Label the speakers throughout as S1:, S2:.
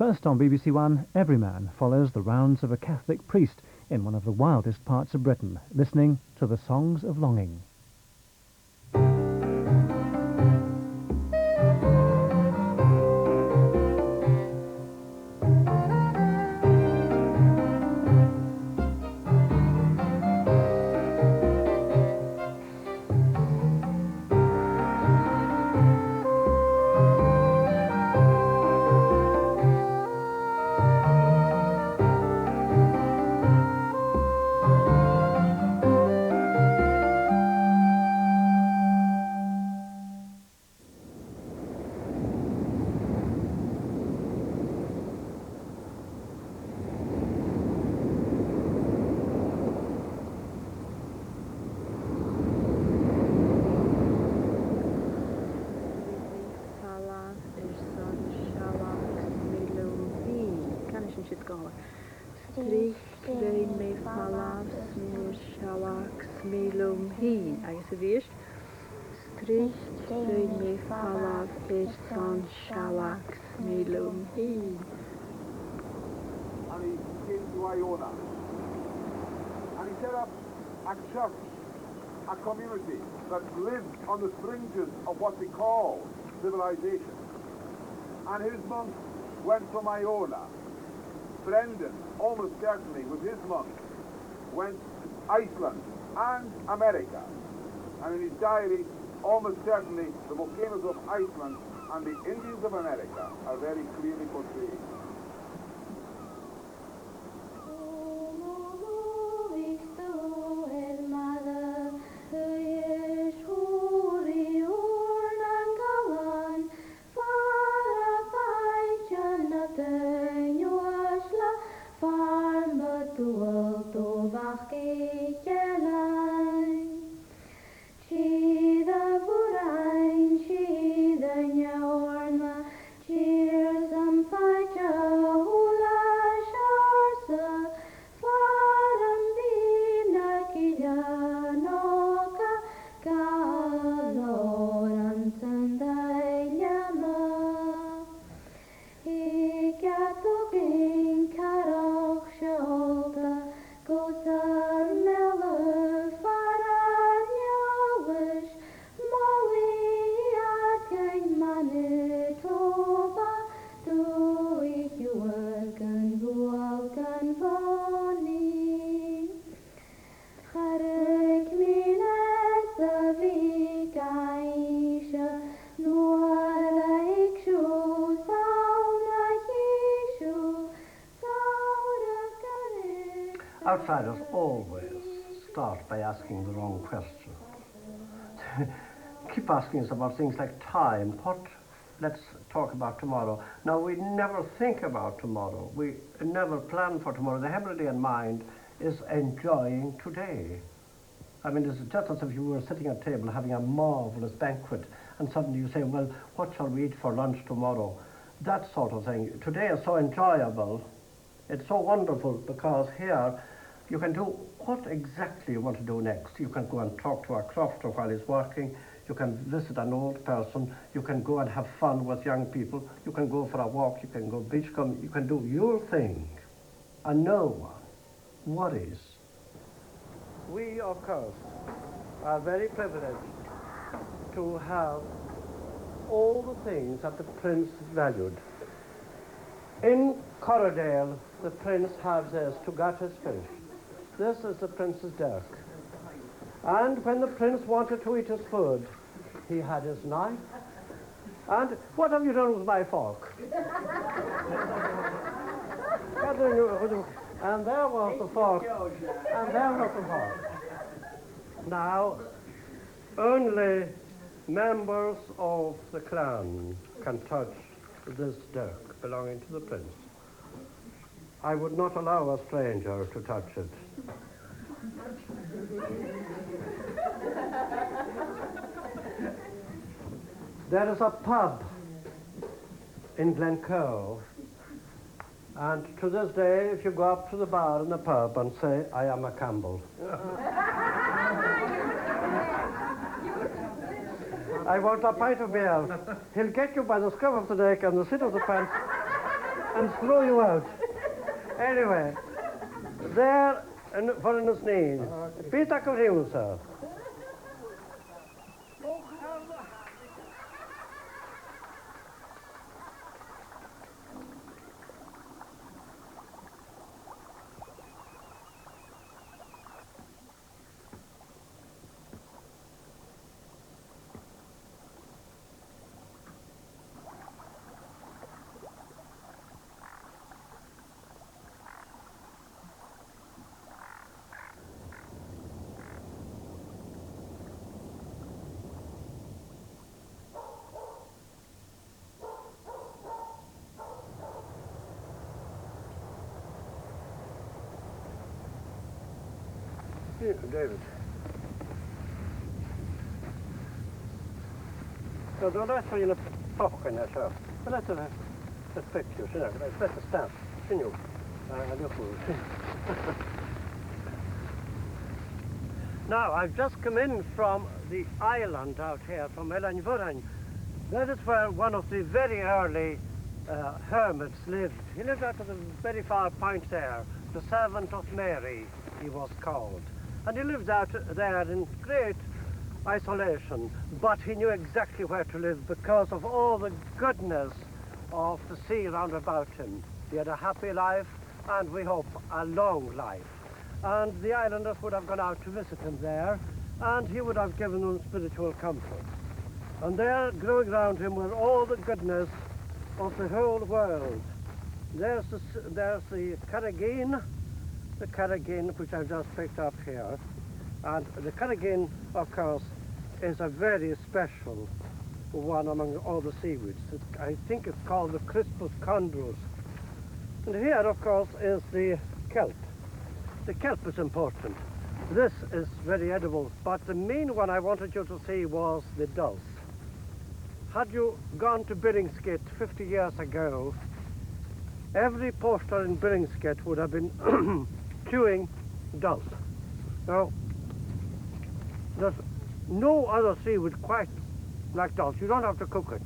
S1: First on BBC One, Everyman follows the rounds of a Catholic priest in one of the wildest parts of Britain, listening to the songs of longing.
S2: Agus a bhís Strich dyn me falaf son shalak smilum hi.
S3: And he came to Iona. And he set up a church, a community that lived on the fringes of what we call civilization. And his monks went from Iona. Brendan, almost certainly, with his monks, went to Iceland and America. And in his diary, almost certainly, the volcanoes of Iceland and the Indians of America are very clearly portrayed.
S4: Outsiders always start by asking the wrong question. Keep asking us about things like time. Let's talk about tomorrow. Now, we never think about tomorrow. We never plan for tomorrow. The Hebridean mind is enjoying today. I mean, it's just as if you were sitting at a table having a marvelous banquet, and suddenly you say, well, what shall we eat for lunch tomorrow? That sort of thing. Today is so enjoyable. It's so wonderful because here you can do what exactly you want to do next. You can go and talk to a crofter while he's working. You can visit an old person. You can go and have fun with young people. You can go for a walk. You can go beachcomb. You can do your thing. And no one worries. We, of course, are very privileged to have all the things that the Prince valued. In Corridale, the Prince has this to gut his fish. This is the Prince's desk. And when the Prince wanted to eat his food, he had his knife. And what have you done with my fork? And there was the fork. And there was the fork. Now, only members of the clan can touch this dirk belonging to the Prince. I would not allow a stranger to touch it. There is a pub in Glencoe, and to this day, if you go up to the bar in the pub and say, I am a Campbell. I want a pint of beer. He'll get you by the scruff of the neck and the seat of the pants. and throw you out. Anyway, there, and for in his knees. Peter Correal, sir. Here, David. So då läser vi in pakken här så. Jag läser det picture, så där. Det är bättre stamp. Signor. Now, I've just come in from the island out here, from Hebridean. That is where one of the very early hermits lived. He lived out at the very far point there, the servant of Mary, he was called. And he lived out there in great isolation, but he knew exactly where to live because of all the goodness of the sea round about him. He had a happy life, and we hope a long life. And the islanders would have gone out to visit him there, and he would have given them spiritual comfort. And there, growing around him, were all the goodness of the whole world. There's the Carrageen, which I've just picked up here. And the Carrageen, of course, is a very special one among all the seaweeds. I think it's called the Crispus chondrus. And here, of course, is the kelp. The kelp is important. This is very edible, but the main one I wanted you to see was the dulse. Had you gone to Billingsgate 50 years ago, every poster in Billingsgate would have been chewing dulse. Now, there's no other seaweed quite like dulse. You don't have to cook it,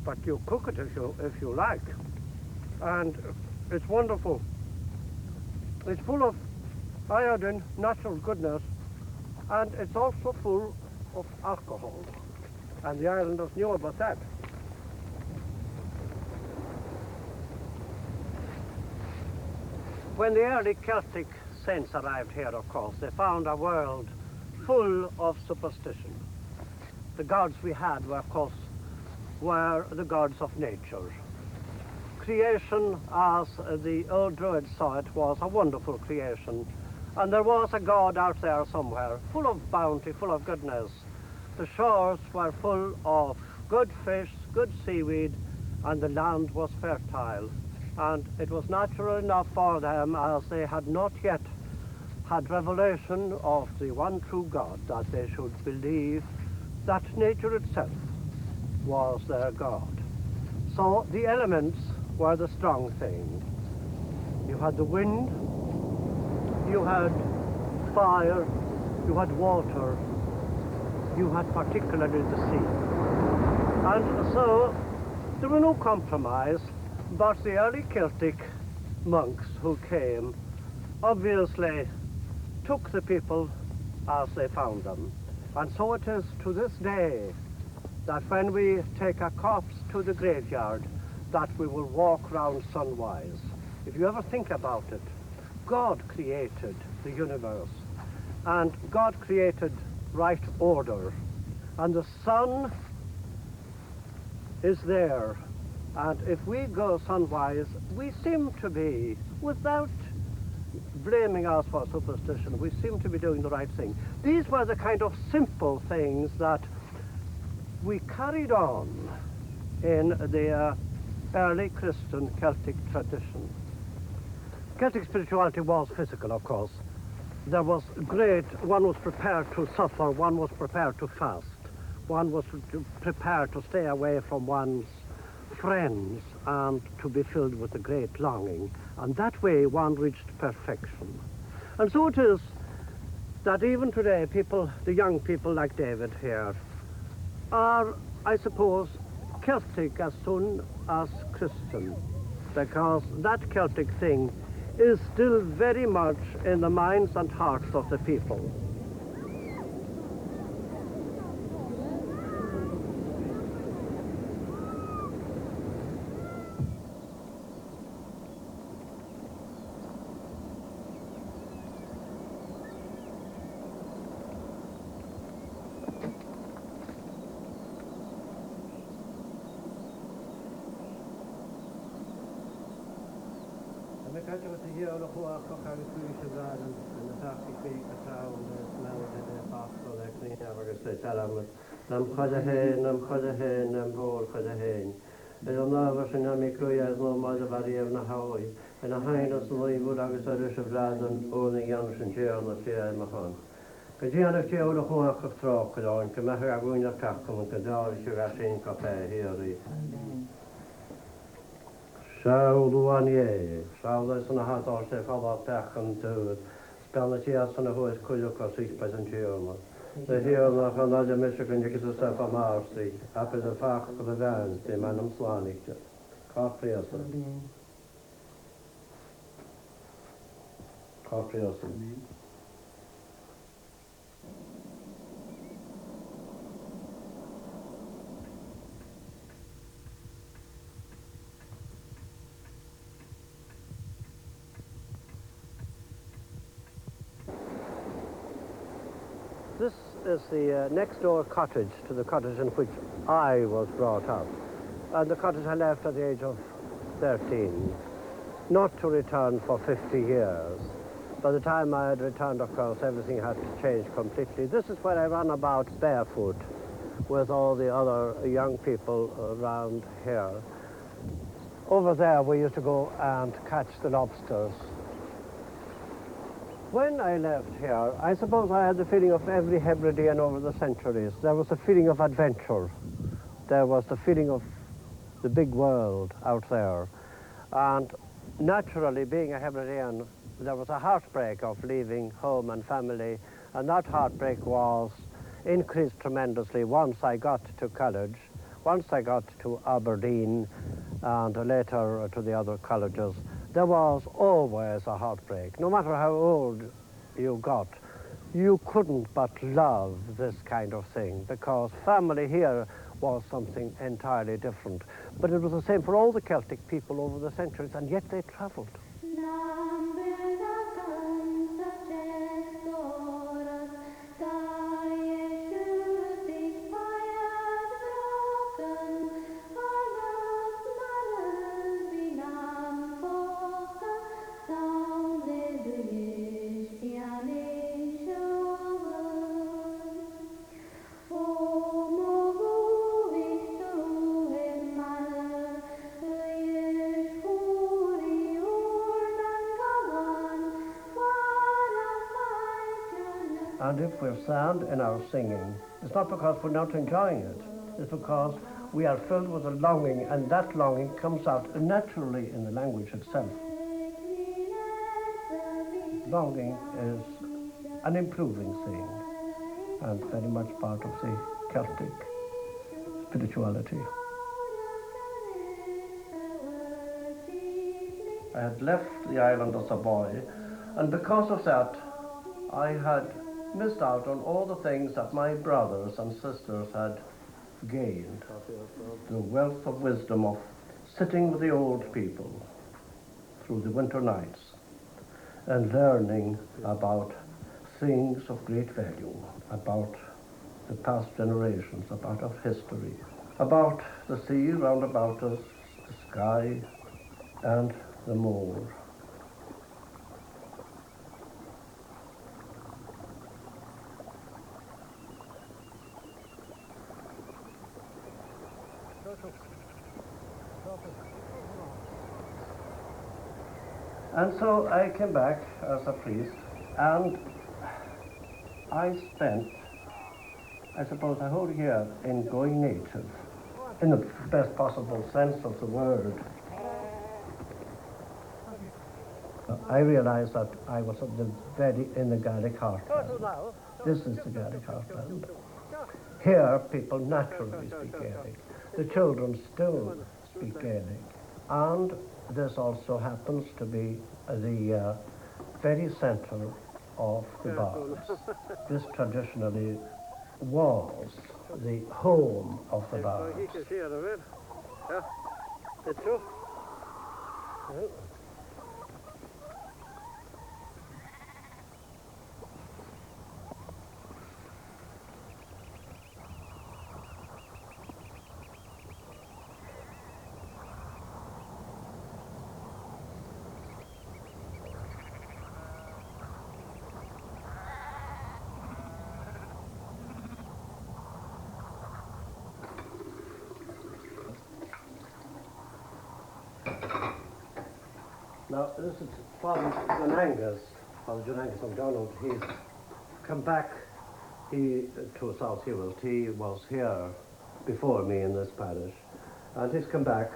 S4: but you cook it if you like. And it's wonderful. It's full of iodine, natural goodness, and it's also full of alcohol. And the islanders knew about that. When the early Celtic saints arrived here, of course, they found a world full of superstition. The gods we had were, of course, were the gods of nature. Creation, as the old Druids saw it, was a wonderful creation. And there was a God out there somewhere, full of bounty, full of goodness. The shores were full of good fish, good seaweed, and the land was fertile. And it was natural enough for them, as they had not yet had revelation of the one true God, that they should believe that nature itself was their God. So the elements were the strong thing. You had the wind, you had fire, you had water, you had particularly the sea. And so there were no compromise, but the early Celtic monks who came obviously took the people as they found them. And so it is to this day that when we take a corpse to the graveyard, that we will walk round sunwise. If you ever think about it, God created the universe, and God created right order, and the sun is there. And if we go sunwise, we seem to be, without blaming us for superstition, we seem to be doing the right thing. These were the kind of simple things that we carried on in the early Christian Celtic tradition. Celtic spirituality was physical, of course. There was one was prepared to suffer, one was prepared to fast, one was prepared to stay away from one's friends and to be filled with a great longing. And that way one reached perfection. And so it is that even today people, the young people like David here, are, I suppose, Celtic as soon as Christian. because that Celtic thing is still very much in the minds and hearts of the people. Sauluanie, Saulus and a hat or say follow back and do Spanish and a horse Kuyuka 6 peasant German. The hill of another Michigan, you get yourself a Marcy, up in the fact of the vans, the manum Swanik. Coffeeoson. Coffeeoson. This is the next door cottage to the cottage in which I was brought up. And the cottage I left at the age of 13, not to return for 50 years. By the time I had returned, of course, everything had to change completely. This is where I ran about barefoot with all the other young people around here. Over there, we used to go and catch the lobsters. When I left here, I suppose I had the feeling of every Hebridean over the centuries. There was a feeling of adventure. There was the feeling of the big world out there. And naturally, being a Hebridean, there was a heartbreak of leaving home and family, and that heartbreak was increased tremendously once I got to college, once I got to Aberdeen, and later to the other colleges. There was always a heartbreak. No matter how old you got, you couldn't but love this kind of thing, because family here was something entirely different. But it was the same for all the Celtic people over the centuries, and yet they traveled. And if we're sad in our singing, it's not because we're not enjoying it. It's because we are filled with a longing, and that longing comes out naturally in the language itself. Longing is an improving thing, and very much part of the Celtic spirituality. I had left the island as a boy, and because of that, I had missed out on all the things that my brothers and sisters had gained. The wealth of wisdom of sitting with the old people through the winter nights and learning about things of great value, about the past generations, about our history, about the sea round about us, the sky, and the moor. And so I came back as a priest, and I spent, I suppose, a whole year in going native, in the best possible sense of the word. I realized that I was in the Gaelic heartland. This is the Gaelic heartland. Here, people naturally speak Gaelic. The children still speak Gaelic. And this also happens to be the very center of the bards. This traditionally was the home of the bards. Now, this is Father John Angus MacDonald. He's come back to South Uist. He was here before me in this parish. And he's come back,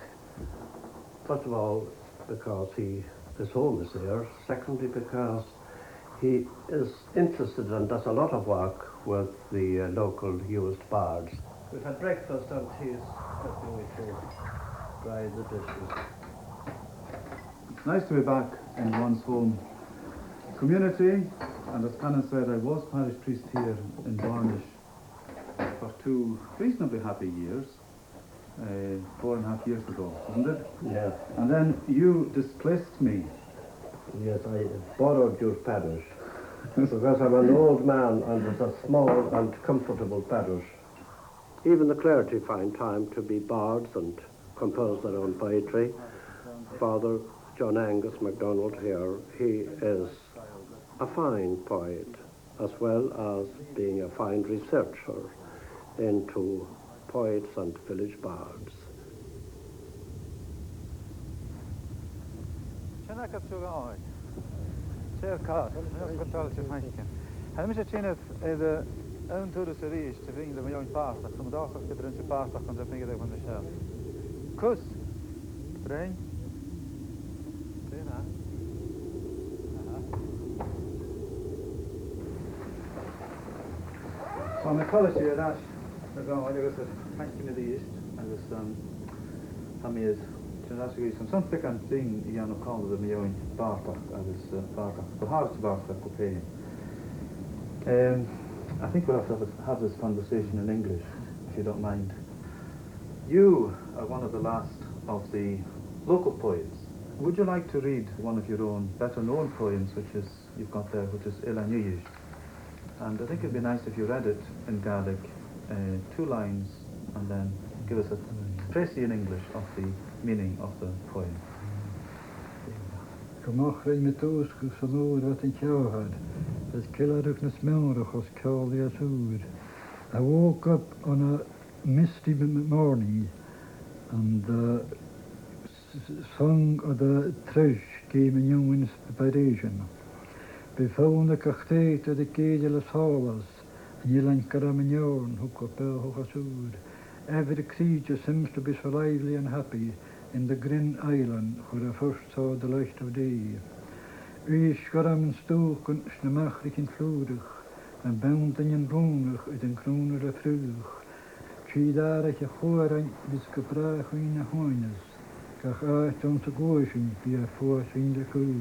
S4: first of all, because his home is there. Secondly, because he is interested and does a lot of work with the local Uist bards. We've had breakfast and he's helping me to dry the dishes.
S5: It's nice to be back in one's home community, and as Canon said, I was parish priest here in Bornish for 2 reasonably happy years, 4.5 years ago, wasn't it?
S4: Yeah.
S5: And then you displaced me.
S4: Yes, I borrowed your parish because I'm an old man and it's a small and comfortable parish. Even the clergy find time to be bards and compose their own poetry. Father John Angus MacDonald here, he is a fine poet as well as being a fine researcher into poets and village bards.
S5: So I'm a college here, Ash. I was thanking the East. I was Hamid. Some something I'm seeing Ian O'Connell the Millioin Bartak. I was Bartak. The hardest Bartak cocaine. I think we'll have to have this conversation in English, if you don't mind. You are one of the last of the local poets. Would you like to read one of your own better known poems, which is you've got there, which is Ilan Uist? And I think it'd be nice if you read it in Gaelic, 2 lines, and then give us a précis in English of the meaning of the poem.
S6: Gomachrain metus kusalur wat in chauhad, as killaruk nesmelrachos kaldia sood. I woke up on a misty morning, and the song of the thrush came in young inspiration. Befound the cachte of the cageless hallas, and Yelan Karamanyorn who copel hochasud. Every creature seems to be so lively and happy in the green island where I first saw the light of day. Uist garam stoken snemachlich in vloedig, en bound in roenig uit een kroner vroeg. Tjidarich a choorang bis gebraach in a hoines, kach uit onze gooschen via voort in de koe.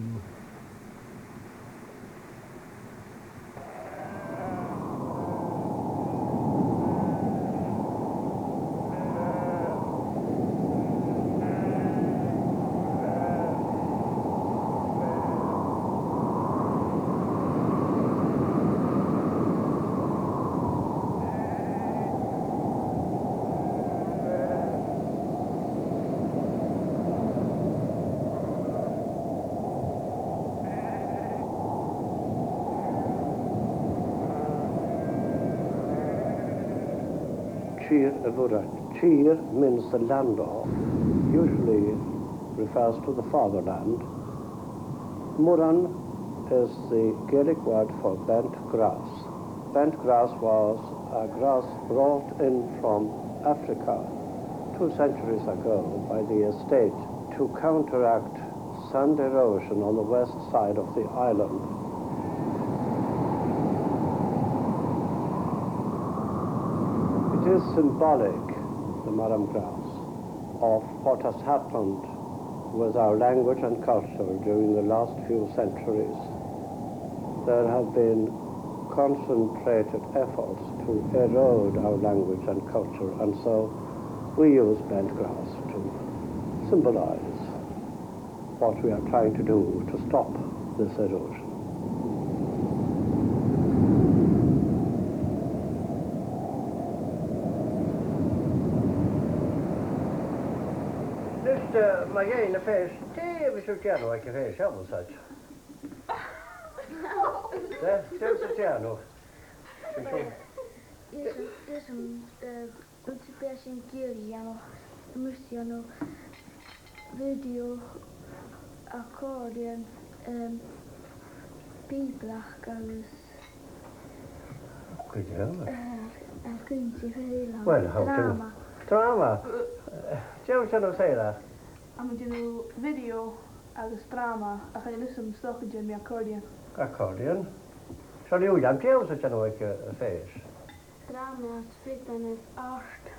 S4: Cheer means the land of, usually refers to the fatherland. Muran is the Gaelic word for bent grass. Bent grass was a grass brought in from Africa 2 centuries ago by the estate to counteract sand erosion on the west side of the island. It is symbolic, the Marram grass, of what has happened with our language and culture during the last few centuries. There have been concentrated efforts to erode our language and culture, and so we use bent grass to symbolize what we are trying to do to stop this erosion. Just my in the face, we should get like a face, I was such. There's a piano.
S2: Det som utspelar kirjan och museum och video, accordion, piiplahkaus.
S4: Good job.
S2: Kunstfejla.
S4: Well, how
S2: Drama.
S4: Drama? Joe, can I say that?
S7: I'm going to do video agus drama. I can listen to stuff with my accordion.
S4: Accordion? Shall you jam Joe, such a face?
S2: Drama, splitten is art.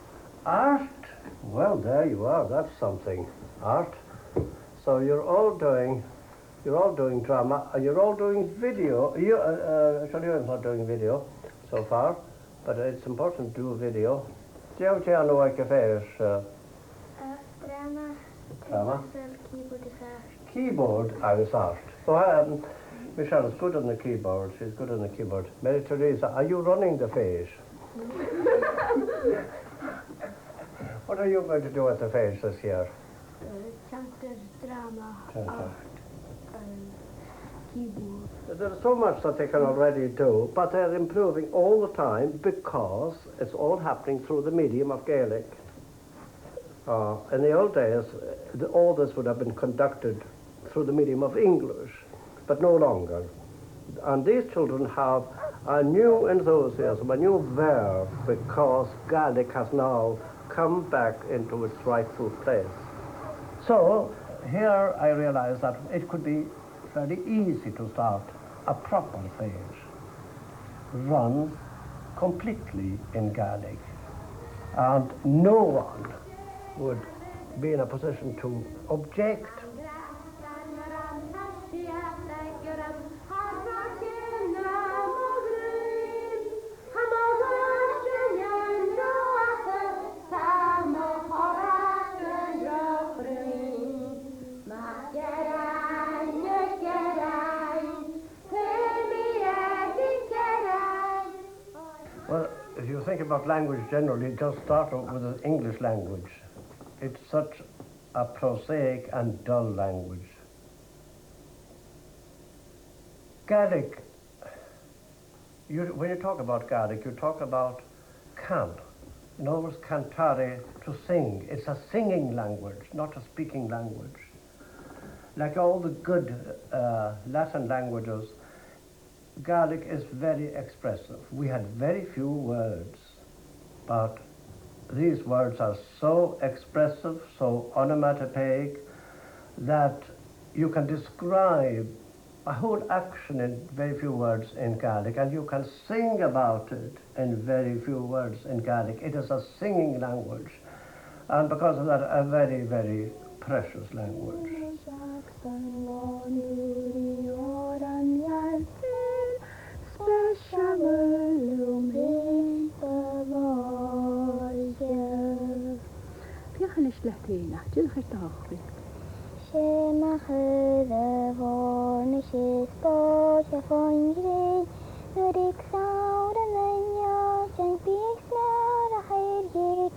S4: Art? Well, there you are. That's something. Art. So you're all doing drama, and you're all doing video. You, I'm not doing video so far, but it's important to do video. Joe, know like a face.
S2: Drama. Keyboard is art.
S4: Keyboard, is art. So Michelle is good on the keyboard. She's good on the keyboard. Mary Teresa, are you running the face? What are you going to do at the face this year?
S2: Chanter, drama,
S4: Chanter.
S2: art, keyboard.
S4: There's so much that they can already do, but they're improving all the time because it's all happening through the medium of Gaelic. In the old days, all this would have been conducted through the medium of English, but no longer. And these children have a new enthusiasm, a new verve, because Gaelic has now come back into its rightful place. So here I realize that it could be very easy to start a proper phase, run completely in Gaelic, and no one would be in a position to object. Well, if you think about language generally, just start off with the English language. It's such a prosaic and dull language. Gaelic, when you talk about Gaelic, you talk about can. In other words, cantare, to sing. It's a singing language, not a speaking language. Like all the good Latin languages, Gaelic is very expressive. We had very few words, but these words are so expressive, so onomatopoeic, that you can describe a whole action in very few words in Gaelic, and you can sing about it in very few words in Gaelic. It is a singing language, and because of that, a very, very precious language.
S2: Shema hyrde Bornish is boja von grey. Nurik sauren venja, sen piksnara hergir.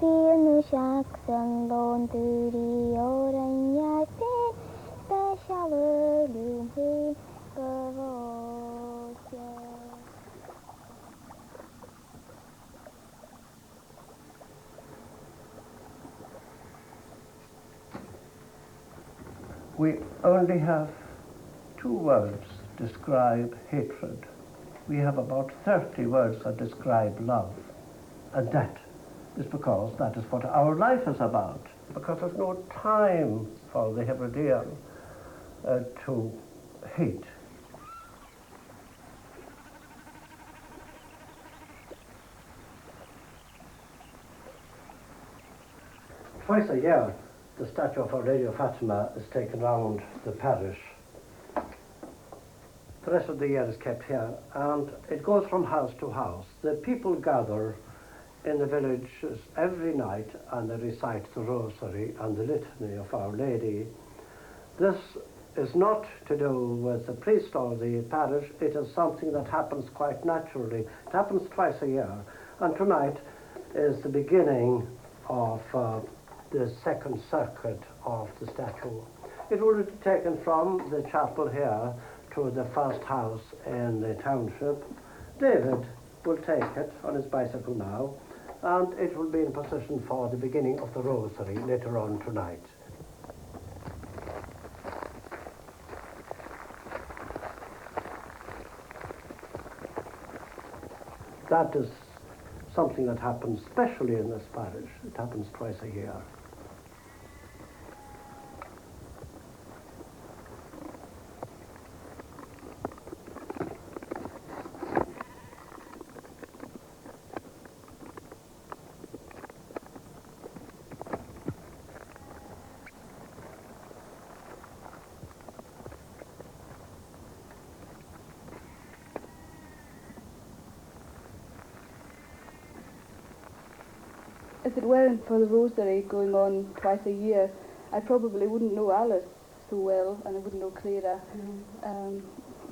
S2: Vil nu sjaksen lån duri åren hjärten. Special lum hin bevåsja.
S4: We only have 2 words describe hatred. We have about 30 words that describe love. And that is because that is what our life is about. Because there's no time for the Hebridean to hate. Twice a year, the statue of Our Lady of Fatima is taken round the parish. The rest of the year is kept here, and it goes from house to house. The people gather in the villages every night and they recite the rosary and the litany of Our Lady. This is not to do with the priest or the parish. It is something that happens quite naturally. It happens twice a year, and tonight is the beginning of the second circuit of the statue. It will be taken from the chapel here to the first house in the township. David will take it on his bicycle now, and it will be in position for the beginning of the rosary later on tonight. That is something that happens specially in this parish. It happens twice a year.
S2: If it weren't for the rosary going on twice a year, I probably wouldn't know Alice so well, and I wouldn't know Clara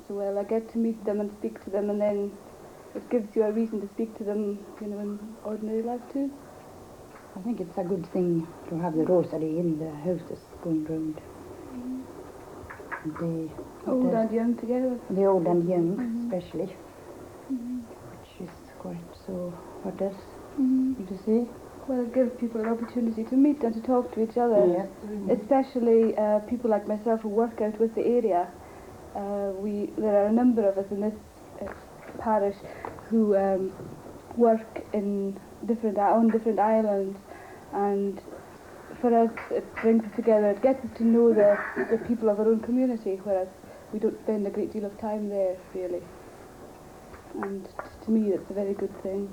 S2: so well. I get to meet them and speak to them, and then it gives you a reason to speak to them, you know, in ordinary life too.
S8: I think it's a good thing to have the rosary in the houses going round. The
S2: Old and young together.
S8: The old and young, especially, which is quite so. What else? To see?
S2: Well, it gives people an opportunity to meet and to talk to each other, especially people like myself who work out with the area. There are a number of us in this parish who work on different islands, and for us it brings us together. It gets us to know the people of our own community, whereas we don't spend a great deal of time there, really. And to me, it's a very good thing.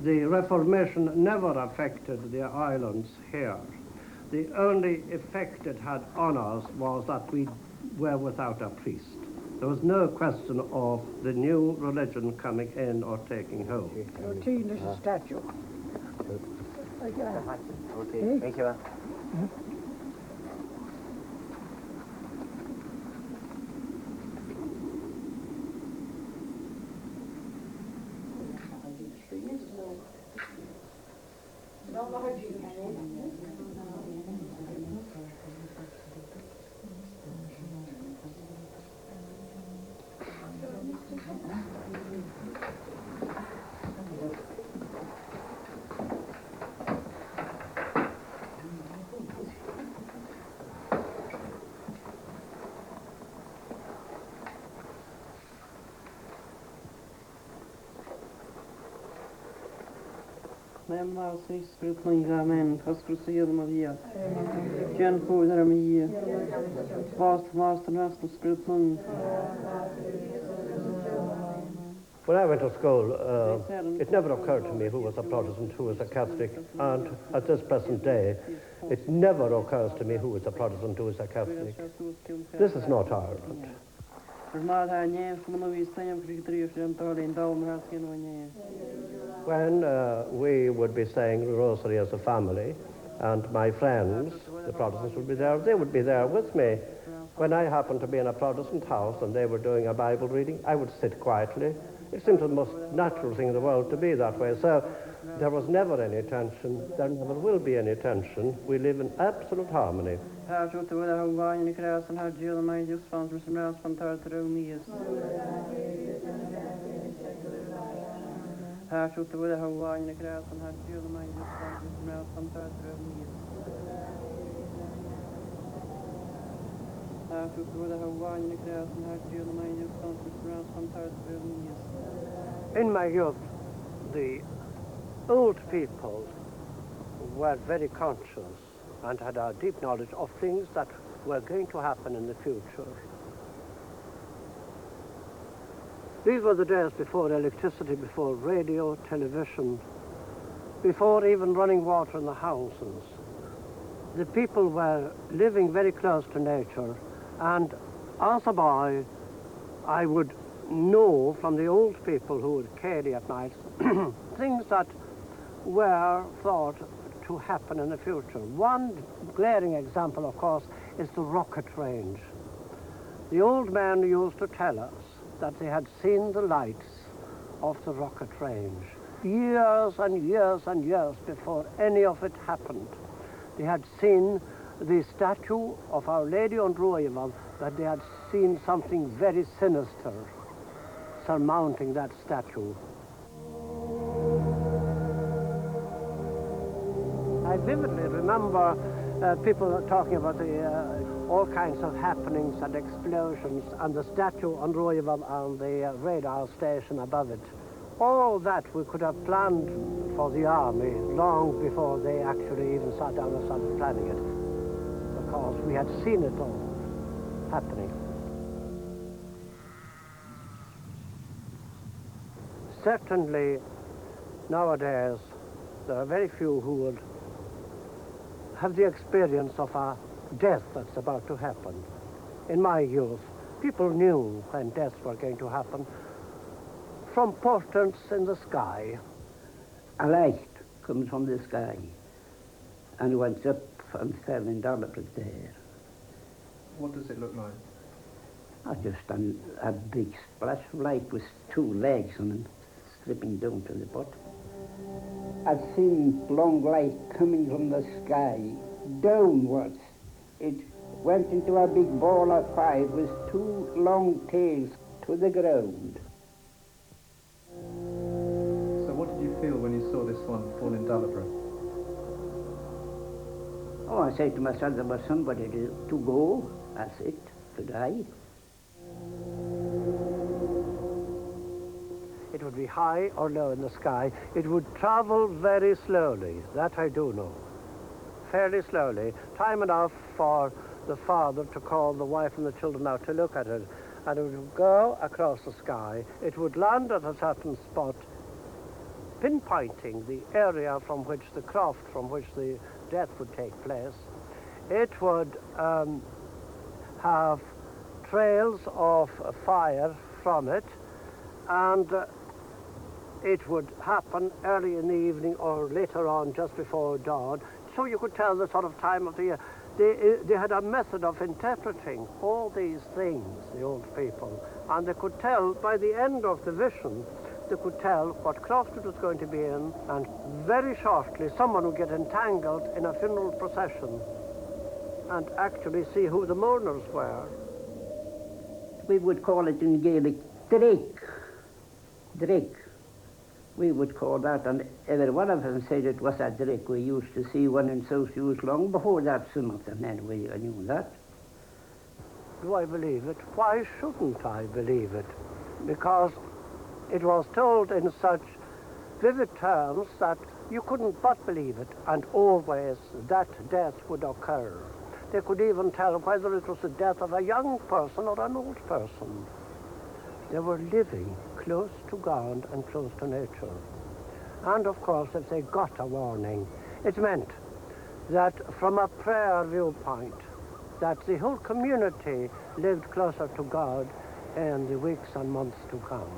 S4: The Reformation never affected the islands here. The only effect it had on us was that we were without a priest. There was no question of the new religion coming in or taking hold.
S8: There's a statue.
S9: Okay, thank you.
S10: Men var syskrutningar män, kaskrusir Maria. Känn på där Maria. Vast den resten skrutning.
S4: When I went to school, it never occurred to me who was a Protestant, who was a Catholic, and at this present day, it never occurs to me who is a Protestant, who is a Catholic. This is not Ireland. When we would be saying the rosary as a family, and my friends, the Protestants, would be there, they would be there with me. When I happened to be in a Protestant house and they were doing a Bible reading, I would sit quietly. It seems the most natural thing in the world to be that way. So there was never any tension. There never will be any tension. We live in absolute harmony.
S10: Här så tog det här varje kräsen här gör mig just fanns som räs från tar till rum. Här så tog det här varje kräsen här gör mig just fanns som räs från tar till rum. Här så tog det här varje kräsen här gör mig just fanns som räs från tar till rum.
S4: In my youth, the old people were very conscious and had a deep knowledge of things that were going to happen in the future. These were the days before electricity, before radio, television, before even running water in the houses. The people were living very close to nature, and as a boy, I would know from the old people who would carry at night things that were thought to happen in the future. One glaring example, of course, is the rocket range. The old man used to tell us that they had seen the lights of the rocket range years and years and years before any of it happened. They had seen the statue of Our Lady on Royal, that they had seen something very sinister surmounting that statue. I vividly remember people talking about all kinds of happenings and explosions and the statue on Royal and the radar station above it. All that we could have planned for the army long before they actually even sat down and started planning it, because we had seen it all happening. Certainly, nowadays, there are very few who would have the experience of a death that's about to happen. In my youth, people knew when deaths were going to happen from portents in the sky.
S9: A light comes from the sky and went up and fell in Dollopus there.
S5: What does it look like?
S9: Just a big splash of light with two legs and slipping down to the bottom. A thin, long light coming from the sky downwards. It went into a big ball of fire with two long tails to the ground.
S5: So what did you feel when you saw this one fall in Dallabra?
S9: Oh, I said to myself, there was somebody to go, that's it, to die.
S4: It would be high or low in the sky. It would travel very slowly, that I do know. Fairly slowly, time enough for the father to call the wife and the children out to look at it. And it would go across the sky. It would land at a certain spot, pinpointing the area from which the croft, from which the death would take place. It would have trails of fire from it, and it would happen early in the evening or later on just before dawn, so you could tell the sort of time of the year. They had a method of interpreting all these things, the old people, and they could tell by the end of the vision, they could tell what croft it was going to be in, and very shortly someone would get entangled in a funeral procession and actually see who the mourners were.
S9: We would call it in Gaelic Drake. Drake. We would call that, and every one of us said it was a drake. We used to see one in South Uist long before that, Somerton, anyway, I knew that.
S4: Do I believe it? Why shouldn't I believe it? Because it was told in such vivid terms that you couldn't but believe it, and always that death would occur. They could even tell whether it was the death of a young person or an old person. They were living close to God and close to nature. And of course, if they got a warning, it meant that from a prayer viewpoint, that the whole community lived closer to God in the weeks and months to come.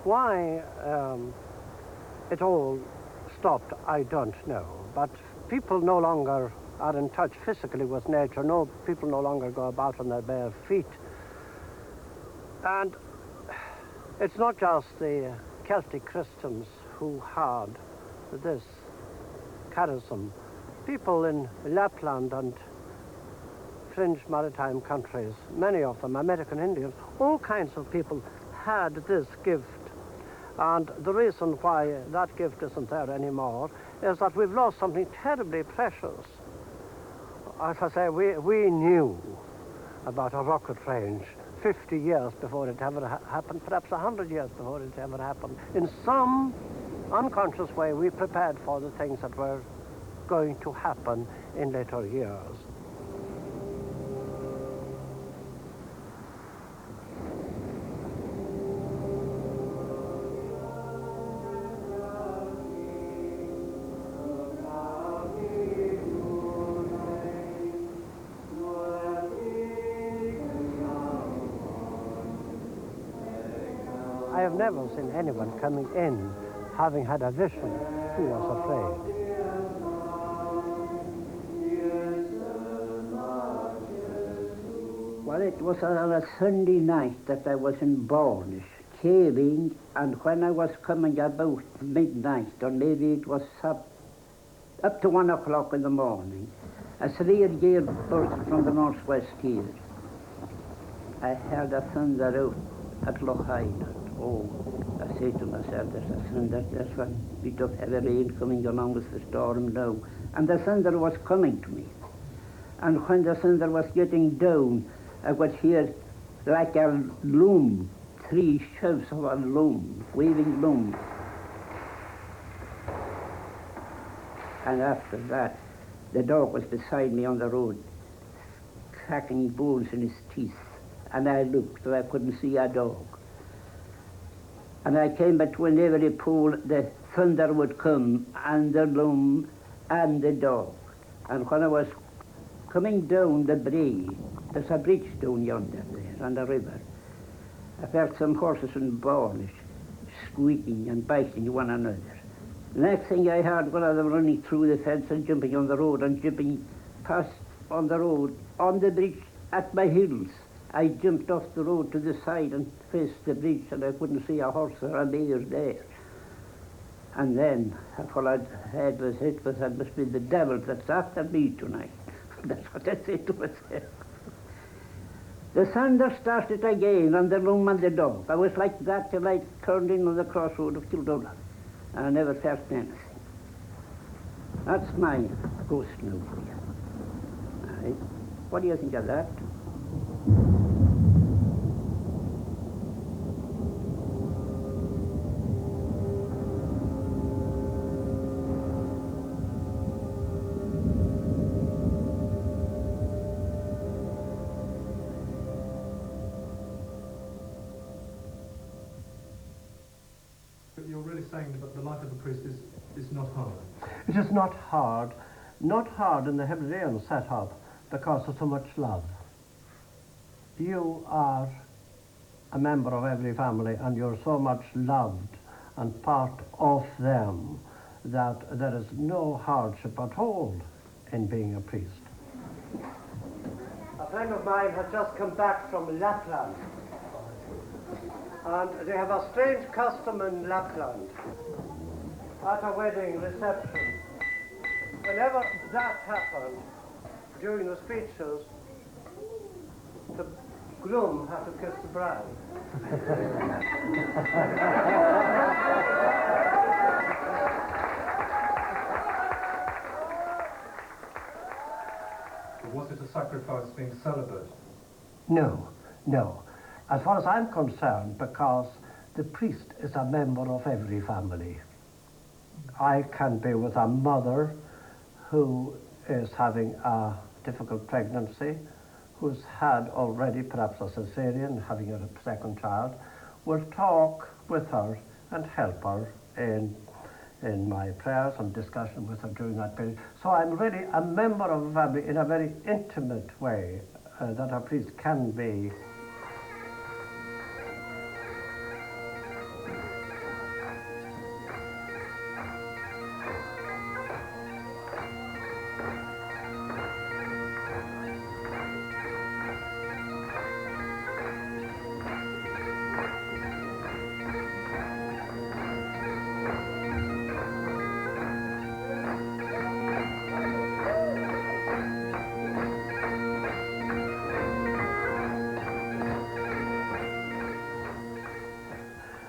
S4: Why it all stopped, I don't know. But people no longer are in touch physically with nature. No, people no longer go about on their bare feet. And it's not just the Celtic Christians who had this charism. People in Lapland and fringe maritime countries, many of them, American Indians, all kinds of people had this gift. And the reason why that gift isn't there anymore is that we've lost something terribly precious. As I say, we knew about a rocket range 50 years before it ever happened, perhaps 100 years before it ever happened. In some unconscious way, we prepared for the things that were going to happen in later years. I have never seen anyone coming in having had a vision who was afraid.
S9: Well, it was on a Sunday night that I was in Bornish, caving, and when I was coming about midnight, or maybe it was up to 1 o'clock in the morning, a severe gale burst from the northwest here. I heard a thunder out at Loch Island. Oh, I say to myself, there's a thunder, there's one bit of heavy rain coming along with the storm now. And the thunder was coming to me. And when the thunder was getting down, I could hear like a loom, 3 shouts of a loom, waving loom. And after that, the dog was beside me on the road, cracking bones in his teeth. And I looked, but I couldn't see a dog. And I came between every pole, the thunder would come, and the loom, and the dog. And when I was coming down the brae, there's a bridge down yonder there on the river, I felt some horses in Bornish squeaking and biting one another. The next thing I heard, one of them running through the fence and jumping on the road and jumping past on the road, on the bridge at my heels. I jumped off the road to the side and faced the bridge, and I couldn't see a horse or a mare there. And then, all I'd had was that must be the devil that's after me tonight. That's what I said to myself. The thunder started again on the loom and the dog. I was like that till I turned in on the crossroad of Kildona. I never felt anything. That's my ghost now for you. Aye. What do you think of that?
S5: You're really saying that the life of a priest is not hard.
S4: It is not hard in the Hebridean setup because of so much love. You are a member of every family and you're so much loved and part of them that there is no hardship at all in being a priest. A friend of mine has just come back from Lapland. And they have a strange custom in Lapland at a wedding reception. Whenever that happened, during the speeches, the groom had to kiss the bride.
S5: Was it a sacrifice being celibate?
S4: No. As far as I'm concerned, because the priest is a member of every family. I can be with a mother who is having a difficult pregnancy, who's had already perhaps a cesarean, having a second child. Will talk with her and help her in my prayers and discussion with her during that period. So I'm really a member of a family in a very intimate way that a priest can be.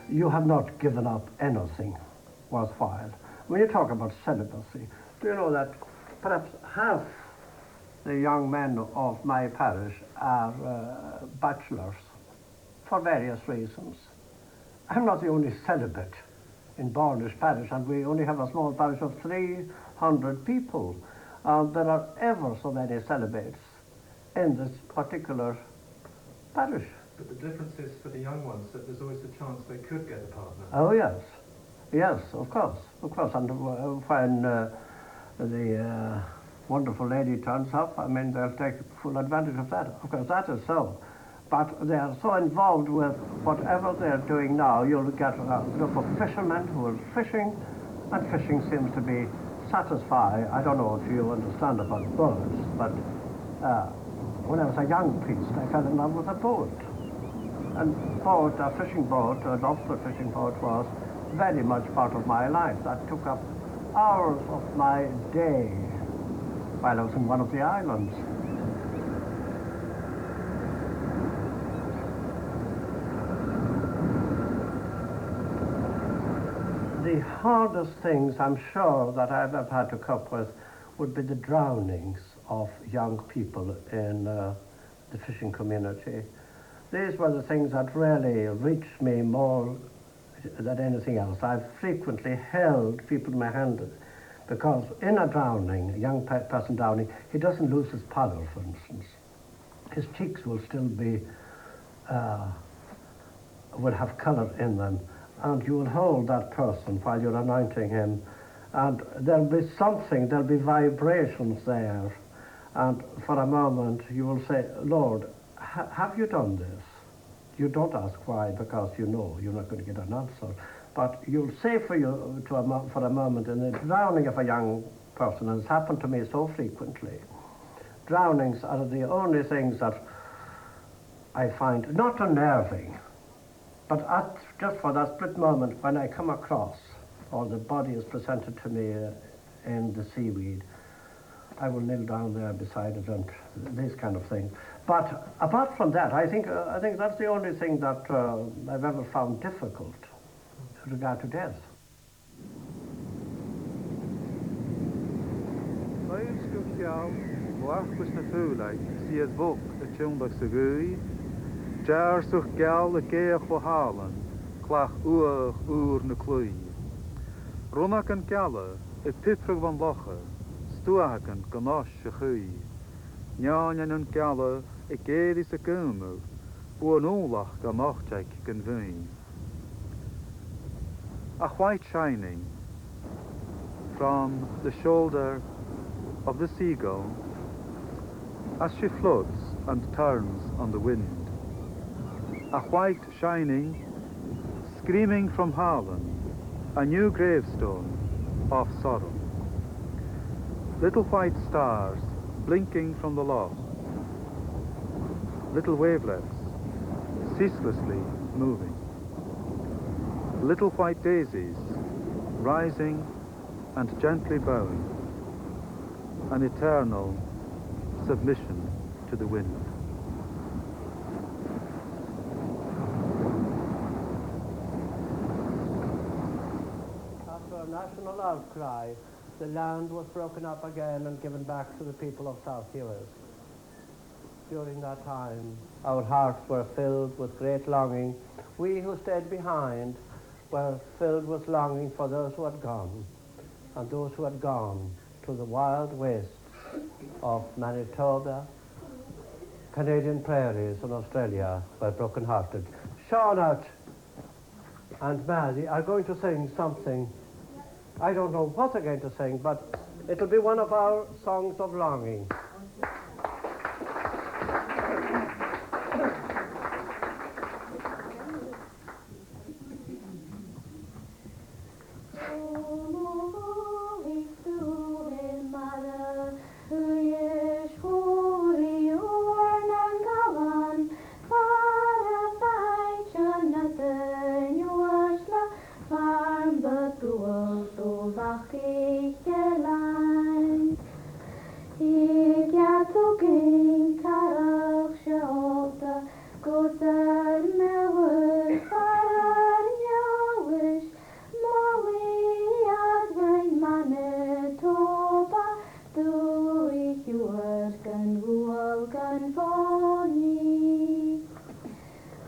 S4: You have not given up anything worthwhile. When you talk about celibacy, do you know that perhaps half the young men of my parish are bachelors? for various reasons. I'm not the only celibate in Bornish parish, and we only have a small parish of 300 people. There are ever so many celibates in this particular parish.
S5: But the difference is for the young ones that there's always the chance they could get a partner.
S4: Oh yes, yes, of course. And when the wonderful lady turns up, I mean, they'll take full advantage of that. Of course, that is so. But they are so involved with whatever they're doing now. You'll get a group of fishermen who are fishing, and fishing seems to be satisfying. I don't know if you understand about birds, but when I was a young priest, I fell in love with a boat. And a fishing boat, a lobster fishing boat, was very much part of my life. That took up hours of my day while I was in one of the islands. The hardest things I'm sure that I've ever had to cope with would be the drownings of young people in the fishing community. These were the things that really reached me more than anything else. I've frequently held people in my hand because in a drowning, a young person drowning, he doesn't lose his pallor, for instance. His cheeks will still be, will have colour in them, and you will hold that person while you're anointing him, and there'll be something, there'll be vibrations there, and for a moment you will say, Lord, have you done this? You don't ask why, because you know you're not going to get an answer. But you'll say for a moment in the drowning of a young person, and it's happened to me so frequently. Drownings are the only things that I find not unnerving, but just for that split moment when I come across, or the body is presented to me in the seaweed, I will kneel down there beside it and these kind of things. But apart from that, I think that's the only thing that I've ever found difficult with regard to death.
S5: Jar such gal a geach o halen, clach oor na clui. Ronach an gala, a titrug van loche, stuaken ganosh a chui. Nyan an gala, a geris a gumel, o an olach ganochtek gan veen. A white shining from the shoulder of the seagull as she floats and turns on the wind. A white shining, screaming from Harlan, a new gravestone of sorrow. Little white stars blinking from the loft, little wavelets ceaselessly moving. Little white daisies rising and gently bowing, an eternal submission to the wind.
S4: National outcry, the land was broken up again and given back to the people of South Uist. During that time, our hearts were filled with great longing. We who stayed behind were filled with longing for those who had gone, and those who had gone to the wild wastes of Manitoba, Canadian prairies, and Australia were broken-hearted. Sean and Maddie are going to sing something. I don't know what they're going to sing, but it'll be one of our songs of longing.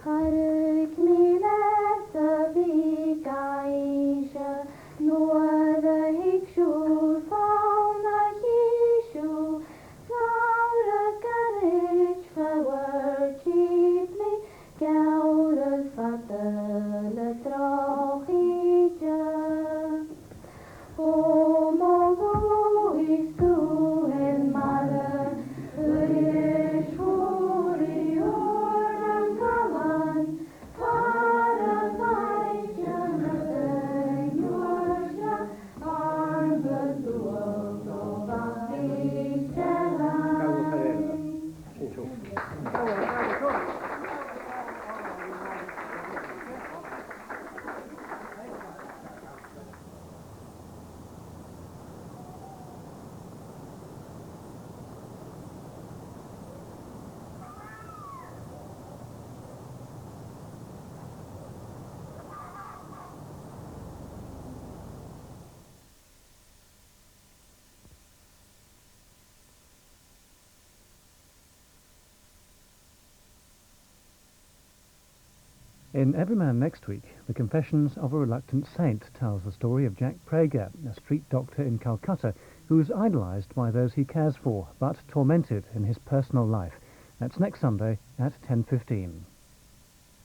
S11: Hare
S1: In Everyman next week, The Confessions of a Reluctant Saint tells the story of Jack Prager, a street doctor in Calcutta who is idolised by those he cares for, but tormented in his personal life. That's next Sunday at 10:15.